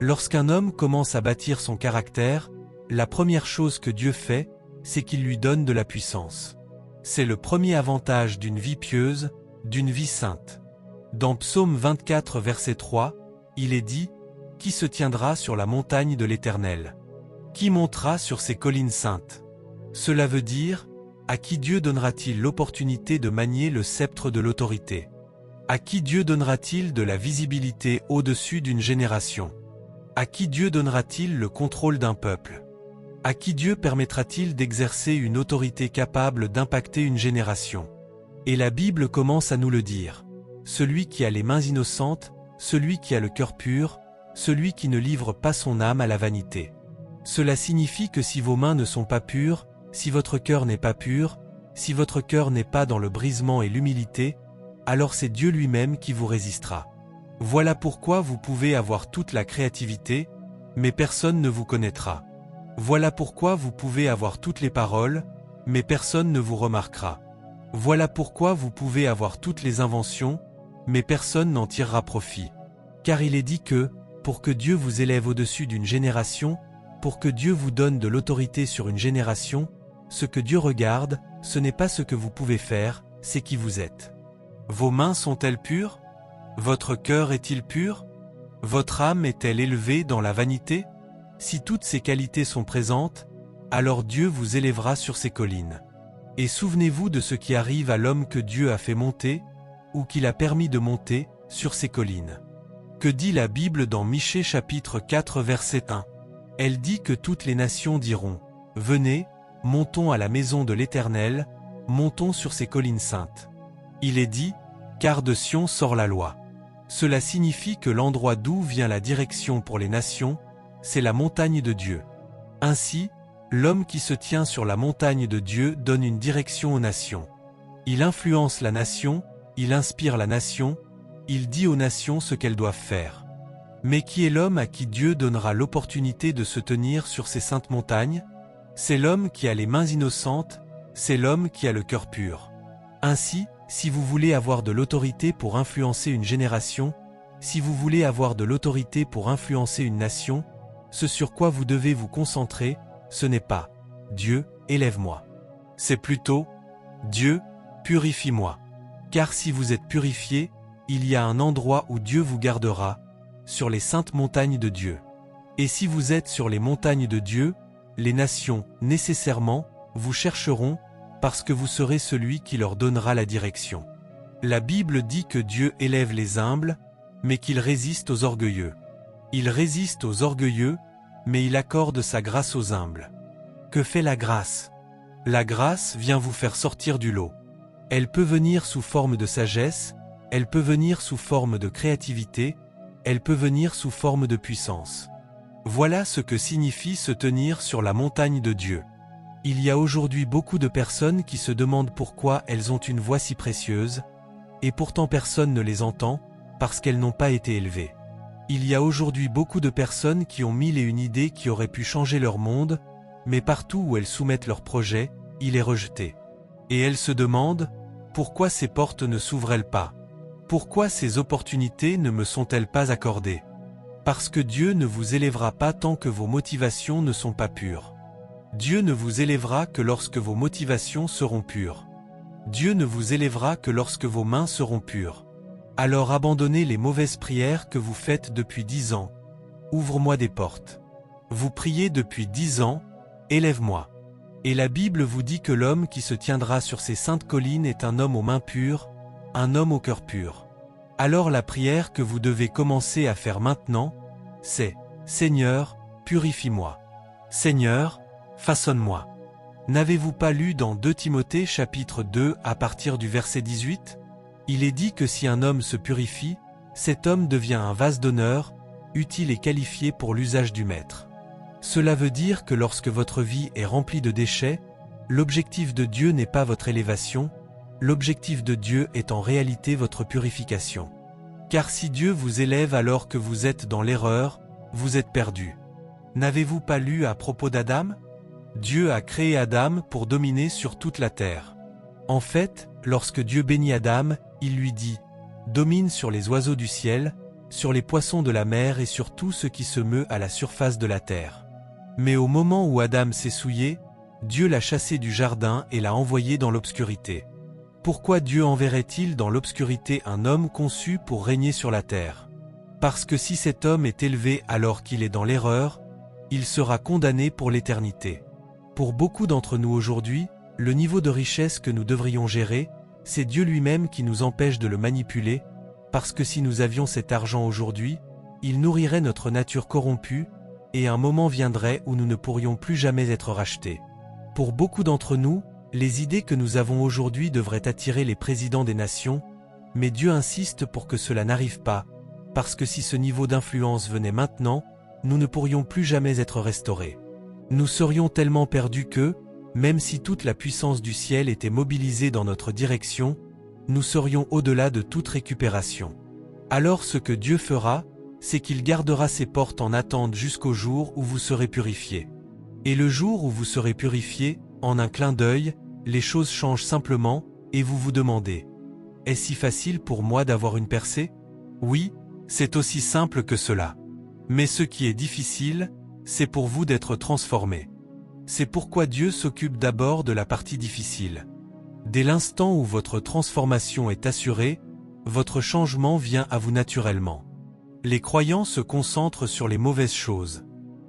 Lorsqu'un homme commence à bâtir son caractère, la première chose que Dieu fait, c'est qu'il lui donne de la puissance. C'est le premier avantage d'une vie pieuse, d'une vie sainte. Dans Psaume 24 verset 3, il est dit « Qui se tiendra sur la montagne de l'Éternel? Qui montera sur ces collines saintes ?» Cela veut dire, à qui Dieu donnera-t-il l'opportunité de manier le sceptre de l'autorité? À qui Dieu donnera-t-il de la visibilité au-dessus d'une génération? À qui Dieu donnera-t-il le contrôle d'un peuple? À qui Dieu permettra-t-il d'exercer une autorité capable d'impacter une génération? Et la Bible commence à nous le dire. Celui qui a les mains innocentes, celui qui a le cœur pur, celui qui ne livre pas son âme à la vanité. Cela signifie que si vos mains ne sont pas pures, si votre cœur n'est pas pur, si votre cœur n'est pas dans le brisement et l'humilité, alors c'est Dieu lui-même qui vous résistera. Voilà pourquoi vous pouvez avoir toute la créativité, mais personne ne vous connaîtra. Voilà pourquoi vous pouvez avoir toutes les paroles, mais personne ne vous remarquera. Voilà pourquoi vous pouvez avoir toutes les inventions, mais personne n'en tirera profit. Car il est dit que, pour que Dieu vous élève au-dessus d'une génération, pour que Dieu vous donne de l'autorité sur une génération, ce que Dieu regarde, ce n'est pas ce que vous pouvez faire, c'est qui vous êtes. Vos mains sont-elles pures? Votre cœur est-il pur? Votre âme est-elle élevée dans la vanité? Si toutes ces qualités sont présentes, alors Dieu vous élèvera sur ces collines. Et souvenez-vous de ce qui arrive à l'homme que Dieu a fait monter, ou qu'il a permis de monter, sur ces collines. Que dit la Bible dans Michée chapitre 4 verset 1? Elle dit que toutes les nations diront « Venez, montons à la maison de l'Éternel, montons sur ces collines saintes. » Il est dit « Car de Sion sort la loi. » Cela signifie que l'endroit d'où vient la direction pour les nations, c'est la montagne de Dieu. Ainsi, l'homme qui se tient sur la montagne de Dieu donne une direction aux nations. Il influence la nation, il inspire la nation, il dit aux nations ce qu'elles doivent faire. Mais qui est l'homme à qui Dieu donnera l'opportunité de se tenir sur ces saintes montagnes? C'est l'homme qui a les mains innocentes, c'est l'homme qui a le cœur pur. Ainsi, si vous voulez avoir de l'autorité pour influencer une génération, si vous voulez avoir de l'autorité pour influencer une nation, ce sur quoi vous devez vous concentrer, ce n'est pas « Dieu, élève-moi ». C'est plutôt « Dieu, purifie-moi ». Car si vous êtes purifié, il y a un endroit où Dieu vous gardera, sur les saintes montagnes de Dieu. Et si vous êtes sur les montagnes de Dieu, les nations, nécessairement, vous chercheront, parce que vous serez celui qui leur donnera la direction. La Bible dit que Dieu élève les humbles, mais qu'il résiste aux orgueilleux. Il résiste aux orgueilleux, mais il accorde sa grâce aux humbles. Que fait la grâce? La grâce vient vous faire sortir du lot. Elle peut venir sous forme de sagesse, elle peut venir sous forme de créativité, elle peut venir sous forme de puissance. Voilà ce que signifie se tenir sur la montagne de Dieu. Il y a aujourd'hui beaucoup de personnes qui se demandent pourquoi elles ont une voix si précieuse, et pourtant personne ne les entend, parce qu'elles n'ont pas été élevées. Il y a aujourd'hui beaucoup de personnes qui ont 1001 idées qui auraient pu changer leur monde, mais partout où elles soumettent leur projet, il est rejeté. Et elles se demandent, pourquoi ces portes ne s'ouvrent-elles pas? Pourquoi ces opportunités ne me sont-elles pas accordées? Parce que Dieu ne vous élèvera pas tant que vos motivations ne sont pas pures. Dieu ne vous élèvera que lorsque vos motivations seront pures. Dieu ne vous élèvera que lorsque vos mains seront pures. Alors abandonnez les mauvaises prières que vous faites depuis 10 ans. Ouvre-moi des portes. Vous priez depuis 10 ans, élève-moi. Et la Bible vous dit que l'homme qui se tiendra sur ces saintes collines est un homme aux mains pures, un homme au cœur pur. Alors la prière que vous devez commencer à faire maintenant, c'est « Seigneur, purifie-moi. Seigneur, façonne-moi. » N'avez-vous pas lu dans 2 Timothée chapitre 2 à partir du verset 18? Il est dit que si un homme se purifie, cet homme devient un vase d'honneur, utile et qualifié pour l'usage du maître. Cela veut dire que lorsque votre vie est remplie de déchets, l'objectif de Dieu n'est pas votre élévation, l'objectif de Dieu est en réalité votre purification. Car si Dieu vous élève alors que vous êtes dans l'erreur, vous êtes perdu. N'avez-vous pas lu à propos d'Adam? Dieu a créé Adam pour dominer sur toute la terre. En fait, lorsque Dieu bénit Adam, il lui dit « Domine sur les oiseaux du ciel, sur les poissons de la mer et sur tout ce qui se meut à la surface de la terre. Mais au moment où Adam s'est souillé, Dieu l'a chassé du jardin et l'a envoyé dans l'obscurité. Pourquoi Dieu enverrait-il dans l'obscurité un homme conçu pour régner sur la terre? Parce que si cet homme est élevé alors qu'il est dans l'erreur, il sera condamné pour l'éternité. Pour beaucoup d'entre nous aujourd'hui, le niveau de richesse que nous devrions gérer, c'est Dieu lui-même qui nous empêche de le manipuler, parce que si nous avions cet argent aujourd'hui, il nourrirait notre nature corrompue, et un moment viendrait où nous ne pourrions plus jamais être rachetés. Pour beaucoup d'entre nous, les idées que nous avons aujourd'hui devraient attirer les présidents des nations, mais Dieu insiste pour que cela n'arrive pas, parce que si ce niveau d'influence venait maintenant, nous ne pourrions plus jamais être restaurés. Nous serions tellement perdus que, même si toute la puissance du ciel était mobilisée dans notre direction, nous serions au-delà de toute récupération. Alors ce que Dieu fera, c'est qu'il gardera ses portes en attente jusqu'au jour où vous serez purifiés. Et le jour où vous serez purifiés, en un clin d'œil, les choses changent simplement, et vous vous demandez: est-ce si facile pour moi d'avoir une percée? Oui, c'est aussi simple que cela. Mais ce qui est difficile, c'est pour vous d'être transformés. C'est pourquoi Dieu s'occupe d'abord de la partie difficile. Dès l'instant où votre transformation est assurée, votre changement vient à vous naturellement. Les croyants se concentrent sur les mauvaises choses.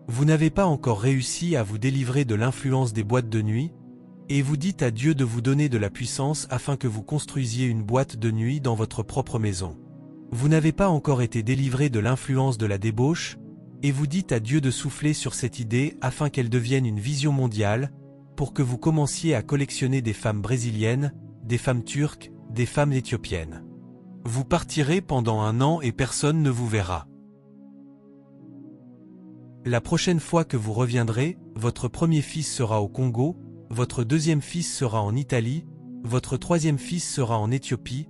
Vous n'avez pas encore réussi à vous délivrer de l'influence des boîtes de nuit, et vous dites à Dieu de vous donner de la puissance afin que vous construisiez une boîte de nuit dans votre propre maison. Vous n'avez pas encore été délivré de l'influence de la débauche, et vous dites à Dieu de souffler sur cette idée afin qu'elle devienne une vision mondiale, pour que vous commenciez à collectionner des femmes brésiliennes, des femmes turques, des femmes éthiopiennes. Vous partirez pendant 1 an et personne ne vous verra. La prochaine fois que vous reviendrez, votre premier fils sera au Congo, votre deuxième fils sera en Italie, votre troisième fils sera en Éthiopie,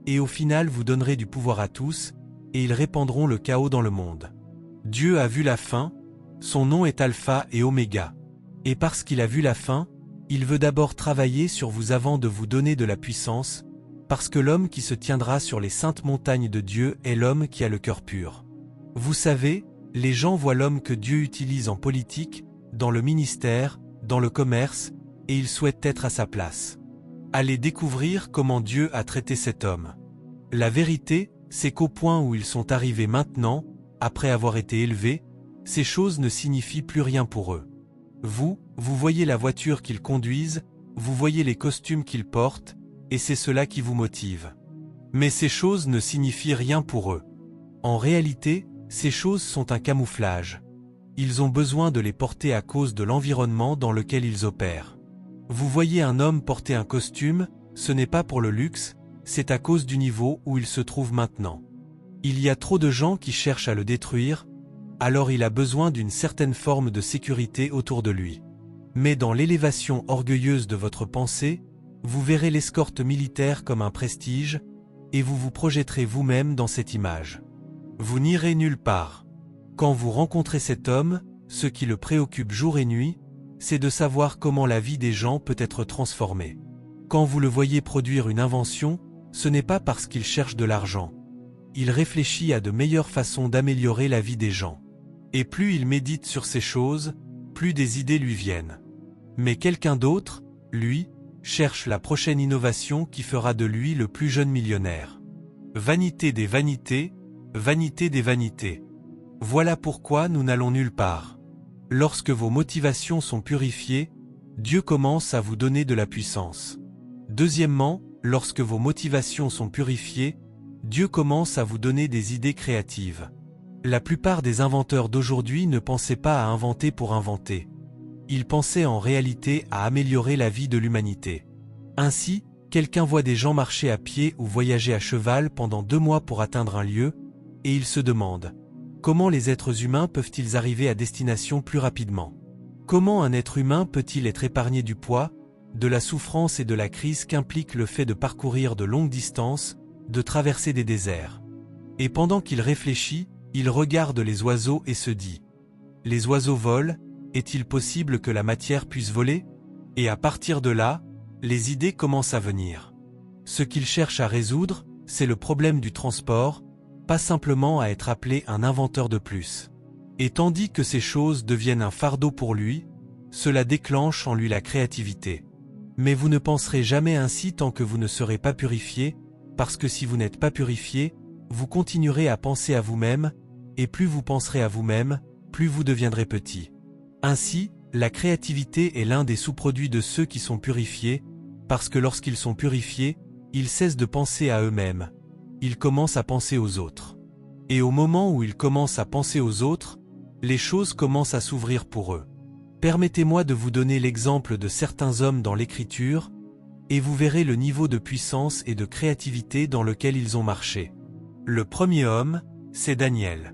et au final vous donnerez du pouvoir à tous, et ils répandront le chaos dans le monde. Dieu a vu la fin, son nom est Alpha et Oméga. Et parce qu'il a vu la fin, il veut d'abord travailler sur vous avant de vous donner de la puissance, parce que l'homme qui se tiendra sur les saintes montagnes de Dieu est l'homme qui a le cœur pur. Vous savez, les gens voient l'homme que Dieu utilise en politique, dans le ministère, dans le commerce, et ils souhaitent être à sa place. Allez découvrir comment Dieu a traité cet homme. La vérité, c'est qu'au point où ils sont arrivés maintenant, après avoir été élevés, ces choses ne signifient plus rien pour eux. Vous voyez la voiture qu'ils conduisent, vous voyez les costumes qu'ils portent, et c'est cela qui vous motive. Mais ces choses ne signifient rien pour eux. En réalité, ces choses sont un camouflage. Ils ont besoin de les porter à cause de l'environnement dans lequel ils opèrent. Vous voyez un homme porter un costume, ce n'est pas pour le luxe, c'est à cause du niveau où il se trouve maintenant. Il y a trop de gens qui cherchent à le détruire, alors il a besoin d'une certaine forme de sécurité autour de lui. Mais dans l'élévation orgueilleuse de votre pensée, vous verrez l'escorte militaire comme un prestige, et vous vous projetterez vous-même dans cette image. Vous n'irez nulle part. Quand vous rencontrez cet homme, ce qui le préoccupe jour et nuit, c'est de savoir comment la vie des gens peut être transformée. Quand vous le voyez produire une invention, ce n'est pas parce qu'il cherche de l'argent. Il réfléchit à de meilleures façons d'améliorer la vie des gens. Et plus il médite sur ces choses, plus des idées lui viennent. Mais quelqu'un d'autre, lui, cherche la prochaine innovation qui fera de lui le plus jeune millionnaire. Vanité des vanités, vanité des vanités. Voilà pourquoi nous n'allons nulle part. Lorsque vos motivations sont purifiées, Dieu commence à vous donner de la puissance. Deuxièmement, lorsque vos motivations sont purifiées, Dieu commence à vous donner des idées créatives. La plupart des inventeurs d'aujourd'hui ne pensaient pas à inventer pour inventer. Ils pensaient en réalité à améliorer la vie de l'humanité. Ainsi, quelqu'un voit des gens marcher à pied ou voyager à cheval pendant 2 mois pour atteindre un lieu, et il se demande: comment les êtres humains peuvent-ils arriver à destination plus rapidement? Comment un être humain peut-il être épargné du poids, de la souffrance et de la crise qu'implique le fait de parcourir de longues distances, de traverser des déserts? Et pendant qu'il réfléchit, il regarde les oiseaux et se dit: les oiseaux volent, est-il possible que la matière puisse voler? Et à partir de là, les idées commencent à venir. Ce qu'il cherche à résoudre, c'est le problème du transport, pas simplement à être appelé un inventeur de plus. Et tandis que ces choses deviennent un fardeau pour lui, cela déclenche en lui la créativité. Mais vous ne penserez jamais ainsi tant que vous ne serez pas purifié, parce que si vous n'êtes pas purifié, vous continuerez à penser à vous-même, et plus vous penserez à vous-même, plus vous deviendrez petit. Ainsi, la créativité est l'un des sous-produits de ceux qui sont purifiés, parce que lorsqu'ils sont purifiés, ils cessent de penser à eux-mêmes. Ils commencent à penser aux autres. Et au moment où ils commencent à penser aux autres, les choses commencent à s'ouvrir pour eux. Permettez-moi de vous donner l'exemple de certains hommes dans l'Écriture, et vous verrez le niveau de puissance et de créativité dans lequel ils ont marché. Le premier homme, c'est Daniel.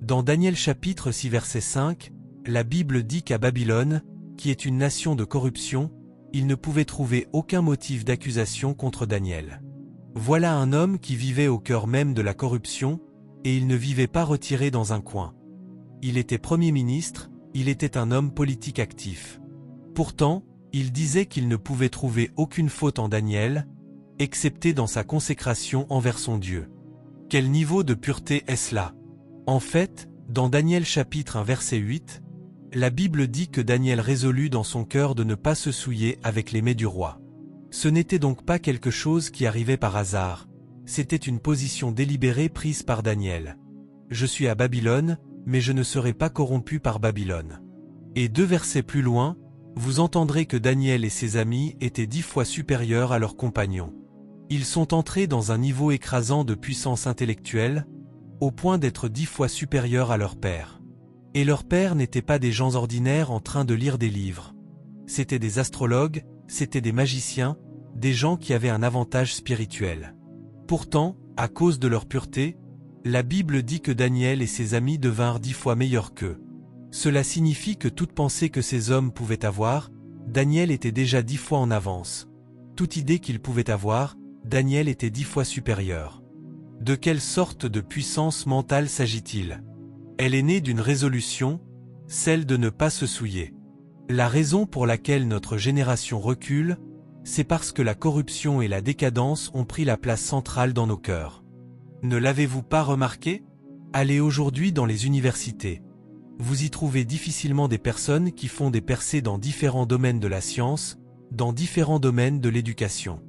Dans Daniel chapitre 6 verset 5, la Bible dit qu'à Babylone, qui est une nation de corruption, il ne pouvait trouver aucun motif d'accusation contre Daniel. Voilà un homme qui vivait au cœur même de la corruption, et il ne vivait pas retiré dans un coin. Il était Premier ministre, il était un homme politique actif. Pourtant, il disait qu'il ne pouvait trouver aucune faute en Daniel, excepté dans sa consécration envers son Dieu. Quel niveau de pureté est-ce là? En fait, dans Daniel chapitre 1 verset 8, la Bible dit que Daniel résolut dans son cœur de ne pas se souiller avec les mets du roi. Ce n'était donc pas quelque chose qui arrivait par hasard, c'était une position délibérée prise par Daniel. Je suis à Babylone, mais je ne serai pas corrompu par Babylone. Et 2 versets plus loin, vous entendrez que Daniel et ses amis étaient 10 fois supérieurs à leurs compagnons. Ils sont entrés dans un niveau écrasant de puissance intellectuelle, au point d'être 10 fois supérieurs à leur père. Et leurs pères n'étaient pas des gens ordinaires en train de lire des livres. C'étaient des astrologues, c'étaient des magiciens, des gens qui avaient un avantage spirituel. Pourtant, à cause de leur pureté, la Bible dit que Daniel et ses amis devinrent 10 fois meilleurs qu'eux. Cela signifie que toute pensée que ces hommes pouvaient avoir, Daniel était déjà 10 fois en avance. Toute idée qu'ils pouvaient avoir, Daniel était 10 fois supérieur. De quelle sorte de puissance mentale s'agit-il? Elle est née d'une résolution, celle de ne pas se souiller. La raison pour laquelle notre génération recule, c'est parce que la corruption et la décadence ont pris la place centrale dans nos cœurs. Ne l'avez-vous pas remarqué? Allez aujourd'hui dans les universités. Vous y trouvez difficilement des personnes qui font des percées dans différents domaines de la science, dans différents domaines de l'éducation.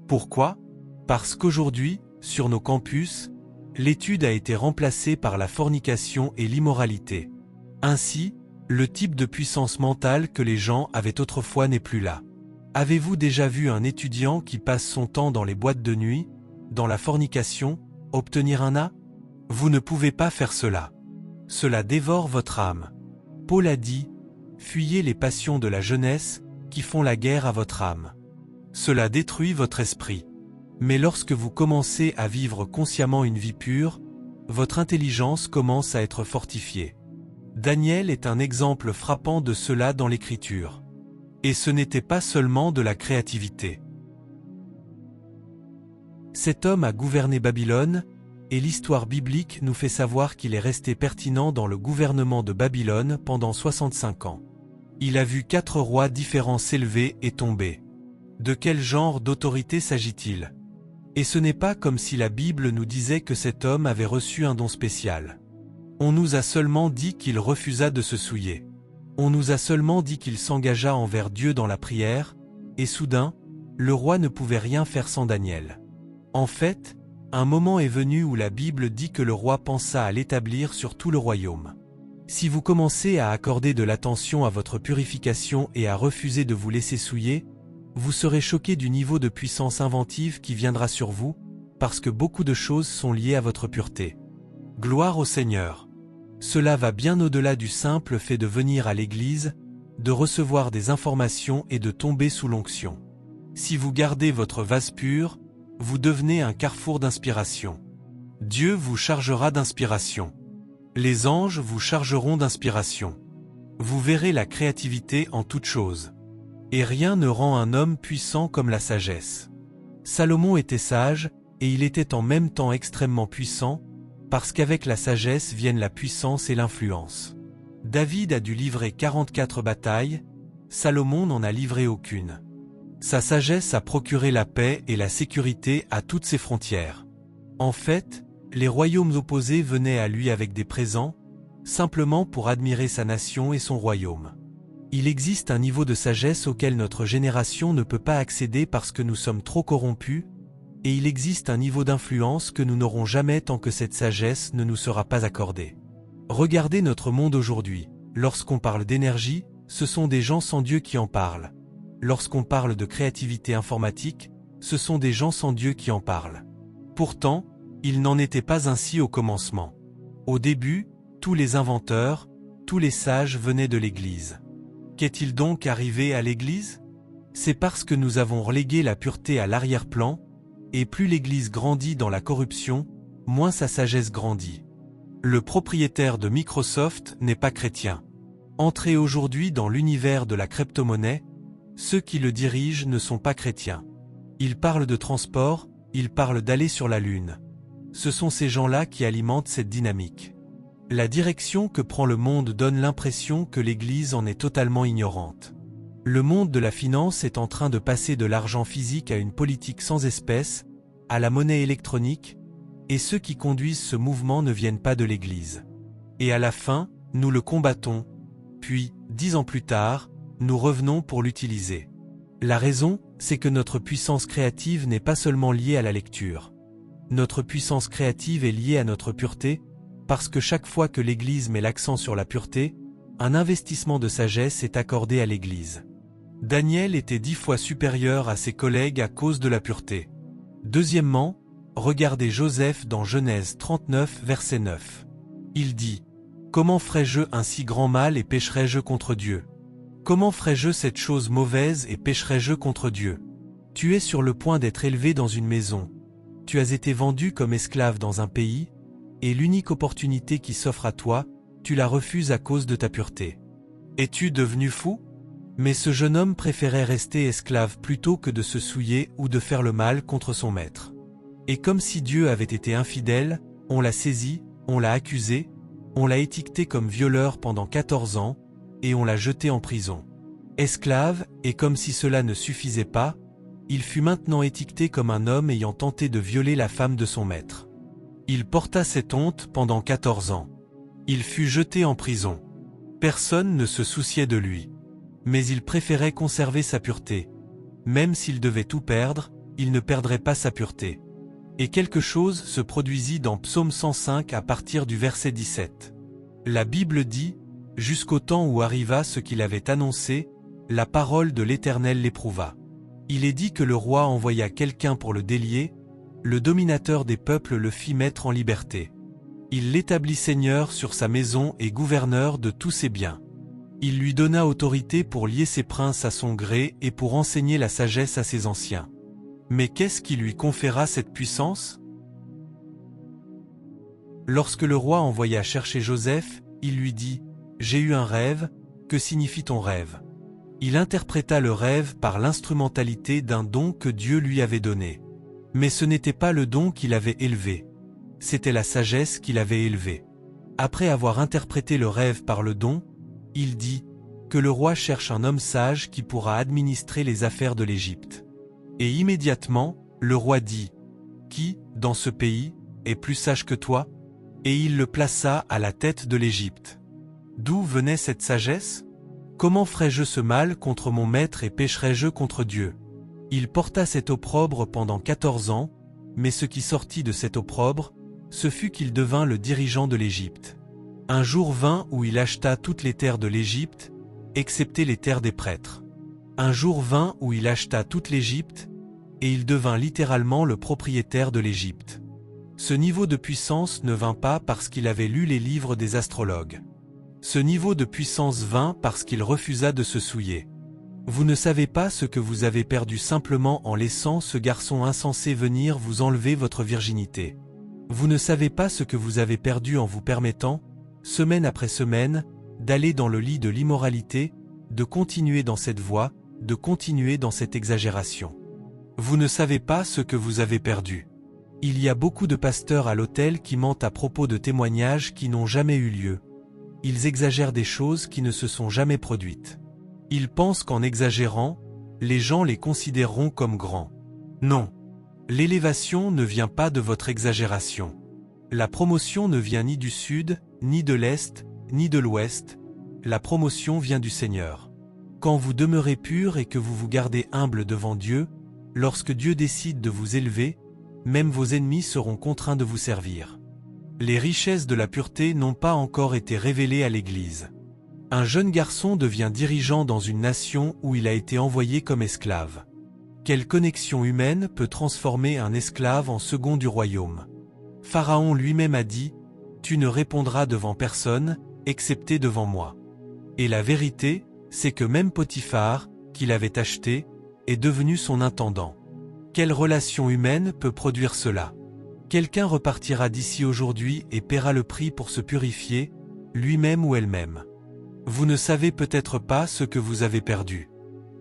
Pourquoi? Parce qu'aujourd'hui, sur nos campus, l'étude a été remplacée par la fornication et l'immoralité. Ainsi, le type de puissance mentale que les gens avaient autrefois n'est plus là. Avez-vous déjà vu un étudiant qui passe son temps dans les boîtes de nuit, dans la fornication, obtenir un A? Vous ne pouvez pas faire cela. Cela dévore votre âme. Paul a dit, « Fuyez les passions de la jeunesse, qui font la guerre à votre âme. » Cela détruit votre esprit. Mais lorsque vous commencez à vivre consciemment une vie pure, votre intelligence commence à être fortifiée. Daniel est un exemple frappant de cela dans l'Écriture. Et ce n'était pas seulement de la créativité. Cet homme a gouverné Babylone, et l'histoire biblique nous fait savoir qu'il est resté pertinent dans le gouvernement de Babylone pendant 65 ans. Il a vu 4 rois différents s'élever et tomber. De quel genre d'autorité s'agit-il? Et ce n'est pas comme si la Bible nous disait que cet homme avait reçu un don spécial. On nous a seulement dit qu'il refusa de se souiller. On nous a seulement dit qu'il s'engagea envers Dieu dans la prière, et soudain, le roi ne pouvait rien faire sans Daniel. En fait, un moment est venu où la Bible dit que le roi pensa à l'établir sur tout le royaume. Si vous commencez à accorder de l'attention à votre purification et à refuser de vous laisser souiller, vous serez choqué du niveau de puissance inventive qui viendra sur vous, parce que beaucoup de choses sont liées à votre pureté. Gloire au Seigneur. Cela va bien au-delà du simple fait de venir à l'église, de recevoir des informations et de tomber sous l'onction. Si vous gardez votre vase pur, vous devenez un carrefour d'inspiration. Dieu vous chargera d'inspiration. Les anges vous chargeront d'inspiration. Vous verrez la créativité en toutes choses. Et rien ne rend un homme puissant comme la sagesse. Salomon était sage, et il était en même temps extrêmement puissant, parce qu'avec la sagesse viennent la puissance et l'influence. David a dû livrer 44 batailles, Salomon n'en a livré aucune. Sa sagesse a procuré la paix et la sécurité à toutes ses frontières. En fait, Les royaumes opposés venaient à lui avec des présents, simplement pour admirer sa nation et son royaume. Il existe un niveau de sagesse auquel notre génération ne peut pas accéder parce que nous sommes trop corrompus, et il existe un niveau d'influence que nous n'aurons jamais tant que cette sagesse ne nous sera pas accordée. Regardez notre monde aujourd'hui. Lorsqu'on parle d'énergie, ce sont des gens sans Dieu qui en parlent. Lorsqu'on parle de créativité informatique, ce sont des gens sans Dieu qui en parlent. Pourtant, il n'en était pas ainsi au commencement. Au début, tous les inventeurs, tous les sages venaient de l'Église. Qu'est-il donc arrivé à l'Église? C'est parce que nous avons relégué la pureté à l'arrière-plan, et plus l'Église grandit dans la corruption, moins sa sagesse grandit. Le propriétaire de Microsoft n'est pas chrétien. Entrez aujourd'hui dans l'univers de la crypto-monnaie, ceux qui le dirigent ne sont pas chrétiens. Ils parlent de transport, ils parlent d'aller sur la Lune. Ce sont ces gens-là qui alimentent cette dynamique. La direction que prend le monde donne l'impression que l'Église en est totalement ignorante. Le monde de la finance est en train de passer de l'argent physique à une politique sans espèces, à la monnaie électronique, et ceux qui conduisent ce mouvement ne viennent pas de l'Église. Et à la fin, nous le combattons, puis, 10 ans plus tard, nous revenons pour l'utiliser. La raison, c'est que notre puissance créative n'est pas seulement liée à la lecture. Notre puissance créative est liée à notre pureté, parce que chaque fois que l'Église met l'accent sur la pureté, un investissement de sagesse est accordé à l'Église. Daniel était 10 fois supérieur à ses collègues à cause de la pureté. Deuxièmement, regardez Joseph dans Genèse 39, verset 9. Il dit : « Comment ferais-je un si grand mal et pécherais-je contre Dieu ? Comment ferais-je cette chose mauvaise et pécherais-je contre Dieu ? Tu es sur le point d'être élevé dans une maison. Tu as été vendu comme esclave dans un pays, et l'unique opportunité qui s'offre à toi, tu la refuses à cause de ta pureté. Es-tu devenu fou ? Mais ce jeune homme préférait rester esclave plutôt que de se souiller ou de faire le mal contre son maître. Et comme si Dieu avait été infidèle, on l'a saisi, on l'a accusé, on l'a étiqueté comme violeur pendant 14 ans, et on l'a jeté en prison. Esclave, et comme si cela ne suffisait pas, il fut maintenant étiqueté comme un homme ayant tenté de violer la femme de son maître. Il porta cette honte pendant 14 ans. Il fut jeté en prison. Personne ne se souciait de lui. Mais il préférait conserver sa pureté. Même s'il devait tout perdre, il ne perdrait pas sa pureté. Et quelque chose se produisit dans Psaume 105 à partir du verset 17. La Bible dit : « Jusqu'au temps où arriva ce qu'il avait annoncé, la parole de l'Éternel l'éprouva. Il est dit que le roi envoya quelqu'un pour le délier, le dominateur des peuples le fit mettre en liberté. Il l'établit seigneur sur sa maison et gouverneur de tous ses biens. Il lui donna autorité pour lier ses princes à son gré et pour enseigner la sagesse à ses anciens. Mais qu'est-ce qui lui conféra cette puissance ? Lorsque le roi envoya chercher Joseph, il lui dit : « J'ai eu un rêve, que signifie ton rêve ?» Il interpréta le rêve par l'instrumentalité d'un don que Dieu lui avait donné. Mais ce n'était pas le don qu'il avait élevé. C'était la sagesse qu'il avait élevée. Après avoir interprété le rêve par le don, il dit que le roi cherche un homme sage qui pourra administrer les affaires de l'Égypte. Et immédiatement, le roi dit : « Qui, dans ce pays, est plus sage que toi ? » Et il le plaça à la tête de l'Égypte. D'où venait cette sagesse ? Comment ferais-je ce mal contre mon maître et pécherais-je contre Dieu ? Il porta cet opprobre pendant 14 ans, mais ce qui sortit de cet opprobre, ce fut qu'il devint le dirigeant de l'Égypte. Un jour vint où il acheta toutes les terres de l'Égypte, excepté les terres des prêtres. Un jour vint où il acheta toute l'Égypte, et il devint littéralement le propriétaire de l'Égypte. Ce niveau de puissance ne vint pas parce qu'il avait lu les livres des astrologues. Ce niveau de puissance vint parce qu'il refusa de se souiller. Vous ne savez pas ce que vous avez perdu simplement en laissant ce garçon insensé venir vous enlever votre virginité. Vous ne savez pas ce que vous avez perdu en vous permettant, semaine après semaine, d'aller dans le lit de l'immoralité, de continuer dans cette voie, de continuer dans cette exagération. Vous ne savez pas ce que vous avez perdu. Il y a beaucoup de pasteurs à l'autel qui mentent à propos de témoignages qui n'ont jamais eu lieu. Ils exagèrent des choses qui ne se sont jamais produites. Ils pensent qu'en exagérant, les gens les considéreront comme grands. Non. L'élévation ne vient pas de votre exagération. La promotion ne vient ni du sud, ni de l'est, ni de l'ouest, la promotion vient du Seigneur. Quand vous demeurez pur et que vous vous gardez humble devant Dieu, lorsque Dieu décide de vous élever, même vos ennemis seront contraints de vous servir. Les richesses de la pureté n'ont pas encore été révélées à l'Église. Un jeune garçon devient dirigeant dans une nation où il a été envoyé comme esclave. Quelle connexion humaine peut transformer un esclave en second du royaume? Pharaon lui-même a dit « Tu ne répondras devant personne, excepté devant moi ». Et la vérité, c'est que même Potiphar, qu'il avait acheté, est devenu son intendant. Quelle relation humaine peut produire cela? Quelqu'un repartira d'ici aujourd'hui et paiera le prix pour se purifier, lui-même ou elle-même. Vous ne savez peut-être pas ce que vous avez perdu.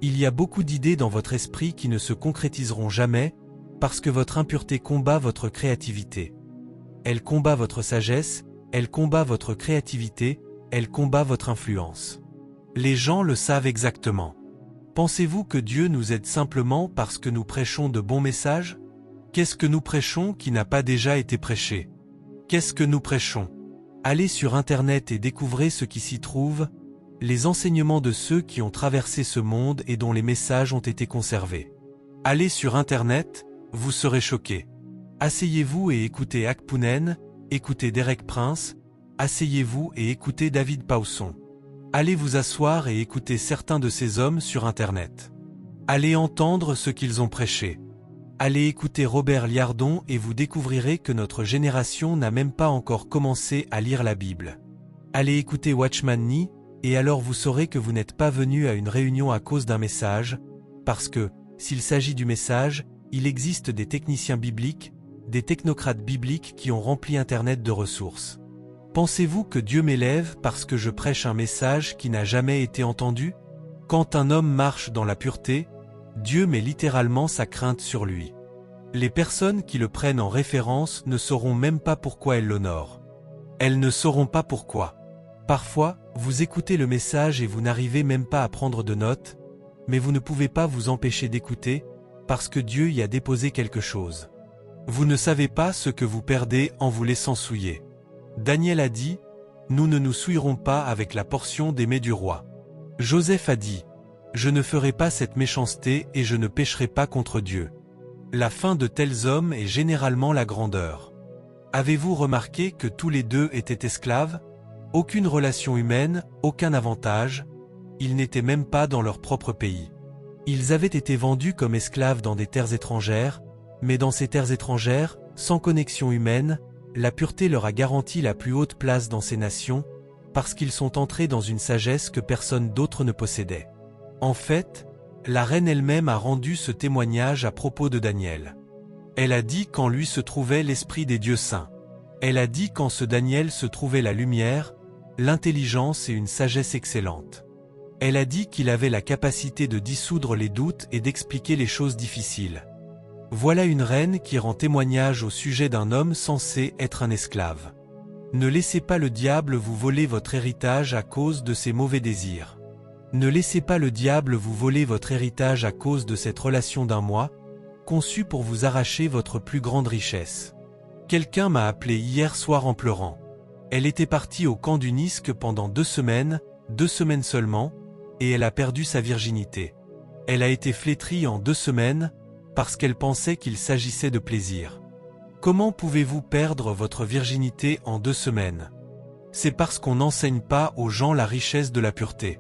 Il y a beaucoup d'idées dans votre esprit qui ne se concrétiseront jamais, parce que votre impureté combat votre créativité. Elle combat votre sagesse, elle combat votre créativité, elle combat votre influence. Les gens le savent exactement. Pensez-vous que Dieu nous aide simplement parce que nous prêchons de bons messages? Qu'est-ce que nous prêchons qui n'a pas déjà été prêché? Qu'est-ce que nous prêchons? Allez sur Internet et découvrez ce qui s'y trouve, les enseignements de ceux qui ont traversé ce monde et dont les messages ont été conservés. Allez sur Internet, vous serez choqués. Asseyez-vous et écoutez Akpounen, écoutez Derek Prince, asseyez-vous et écoutez David Pawson. Allez vous asseoir et écoutez certains de ces hommes sur Internet. Allez entendre ce qu'ils ont prêché. Allez écouter Robert Liardon et vous découvrirez que notre génération n'a même pas encore commencé à lire la Bible. Allez écouter Watchman Nee, et alors vous saurez que vous n'êtes pas venu à une réunion à cause d'un message, parce que, s'il s'agit du message, il existe des techniciens bibliques, des technocrates bibliques qui ont rempli Internet de ressources. Pensez-vous que Dieu m'élève parce que je prêche un message qui n'a jamais été entendu? Quand un homme marche dans la pureté, Dieu met littéralement sa crainte sur lui. Les personnes qui le prennent en référence ne sauront même pas pourquoi elles l'honorent. Elles ne sauront pas pourquoi. Parfois, vous écoutez le message et vous n'arrivez même pas à prendre de notes, mais vous ne pouvez pas vous empêcher d'écouter, parce que Dieu y a déposé quelque chose. Vous ne savez pas ce que vous perdez en vous laissant souiller. Daniel a dit, « Nous ne nous souillerons pas avec la portion des mets du roi ». Joseph a dit, « Je ne ferai pas cette méchanceté et je ne pécherai pas contre Dieu ». La fin de tels hommes est généralement la grandeur. Avez-vous remarqué que tous les deux étaient esclaves? Aucune relation humaine, aucun avantage, ils n'étaient même pas dans leur propre pays. Ils avaient été vendus comme esclaves dans des terres étrangères, mais dans ces terres étrangères, sans connexion humaine, la pureté leur a garanti la plus haute place dans ces nations, parce qu'ils sont entrés dans une sagesse que personne d'autre ne possédait. En fait, la reine elle-même a rendu ce témoignage à propos de Daniel. Elle a dit qu'en lui se trouvait l'esprit des dieux saints. Elle a dit qu'en ce Daniel se trouvait la lumière, l'intelligence et une sagesse excellente. Elle a dit qu'il avait la capacité de dissoudre les doutes et d'expliquer les choses difficiles. Voilà une reine qui rend témoignage au sujet d'un homme censé être un esclave. Ne laissez pas le diable vous voler votre héritage à cause de ses mauvais désirs. Ne laissez pas le diable vous voler votre héritage à cause de cette relation d'un moi, conçue pour vous arracher votre plus grande richesse. Quelqu'un m'a appelé hier soir en pleurant. Elle était partie au camp du Nisque pendant 2 semaines seulement, et elle a perdu sa virginité. Elle a été flétrie en 2 semaines, parce qu'elle pensait qu'il s'agissait de plaisir. Comment pouvez-vous perdre votre virginité en 2 semaines? C'est parce qu'on n'enseigne pas aux gens la richesse de la pureté.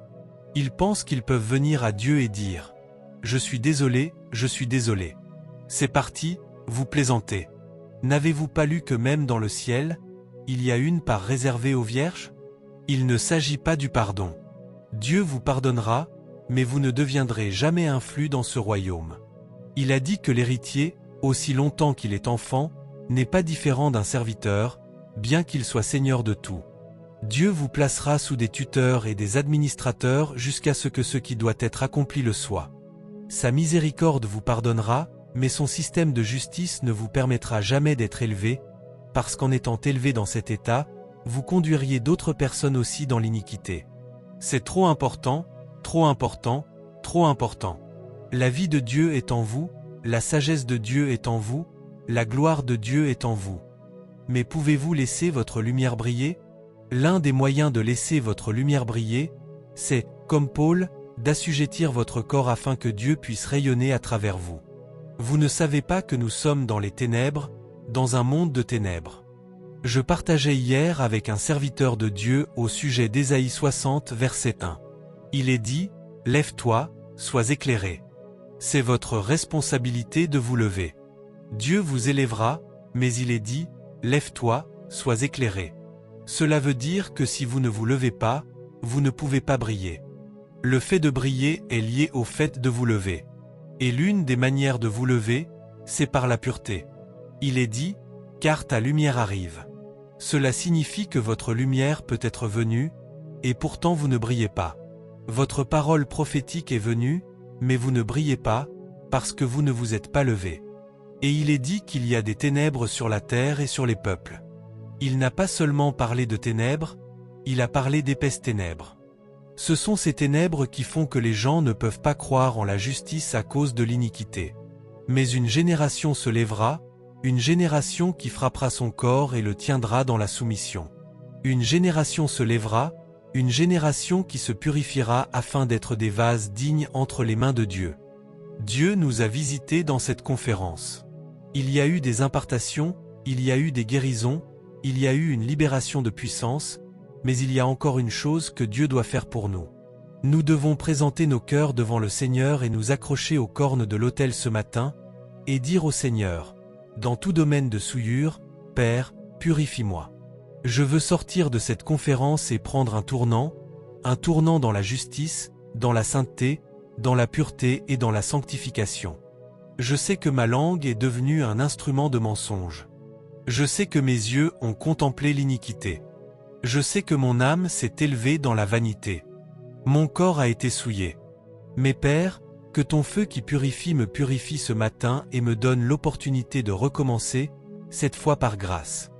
Ils pensent qu'ils peuvent venir à Dieu et dire « Je suis désolé, je suis désolé. C'est parti, vous plaisantez. N'avez-vous pas lu que même dans le ciel, il y a une part réservée aux vierges? Il ne s'agit pas du pardon. Dieu vous pardonnera, mais vous ne deviendrez jamais un flux dans ce royaume. Il a dit que l'héritier, aussi longtemps qu'il est enfant, n'est pas différent d'un serviteur, bien qu'il soit seigneur de tout. Dieu vous placera sous des tuteurs et des administrateurs jusqu'à ce que ce qui doit être accompli le soit. Sa miséricorde vous pardonnera, mais son système de justice ne vous permettra jamais d'être élevé, parce qu'en étant élevé dans cet état, vous conduiriez d'autres personnes aussi dans l'iniquité. C'est trop important, trop important, trop important. La vie de Dieu est en vous, la sagesse de Dieu est en vous, la gloire de Dieu est en vous. mais pouvez-vous laisser votre lumière briller? L'un des moyens de laisser votre lumière briller, c'est, comme Paul, d'assujettir votre corps afin que Dieu puisse rayonner à travers vous. Vous ne savez pas que nous sommes dans les ténèbres, dans un monde de ténèbres. Je partageais hier avec un serviteur de Dieu au sujet d'Ésaïe 60 verset 1. Il est dit, « Lève-toi, sois éclairé. » C'est votre responsabilité de vous lever. Dieu vous élèvera, mais il est dit, « Lève-toi, sois éclairé. » Cela veut dire que si vous ne vous levez pas, vous ne pouvez pas briller. Le fait de briller est lié au fait de vous lever. Et l'une des manières de vous lever, c'est par la pureté. Il est dit, « Car ta lumière arrive. » Cela signifie que votre lumière peut être venue, et pourtant vous ne brillez pas. Votre parole prophétique est venue, mais vous ne brillez pas, parce que vous ne vous êtes pas levé. Et il est dit qu'il y a des ténèbres sur la terre et sur les peuples. Il n'a pas seulement parlé de ténèbres, il a parlé d'épaisses ténèbres. Ce sont ces ténèbres qui font que les gens ne peuvent pas croire en la justice à cause de l'iniquité. Mais une génération se lèvera, une génération qui frappera son corps et le tiendra dans la soumission. Une génération se lèvera, une génération qui se purifiera afin d'être des vases dignes entre les mains de Dieu. Dieu nous a visités dans cette conférence. Il y a eu des impartations, il y a eu des guérisons, il y a eu une libération de puissance, mais il y a encore une chose que Dieu doit faire pour nous. Nous devons présenter nos cœurs devant le Seigneur et nous accrocher aux cornes de l'autel ce matin, et dire au Seigneur, dans tout domaine de souillure, « Père, purifie-moi. Je veux sortir de cette conférence et prendre un tournant dans la justice, dans la sainteté, dans la pureté et dans la sanctification. Je sais que ma langue est devenue un instrument de mensonge. Je sais que mes yeux ont contemplé l'iniquité. Je sais que mon âme s'est élevée dans la vanité. Mon corps a été souillé. Mais Père, que ton feu qui purifie me purifie ce matin et me donne l'opportunité de recommencer, cette fois par grâce.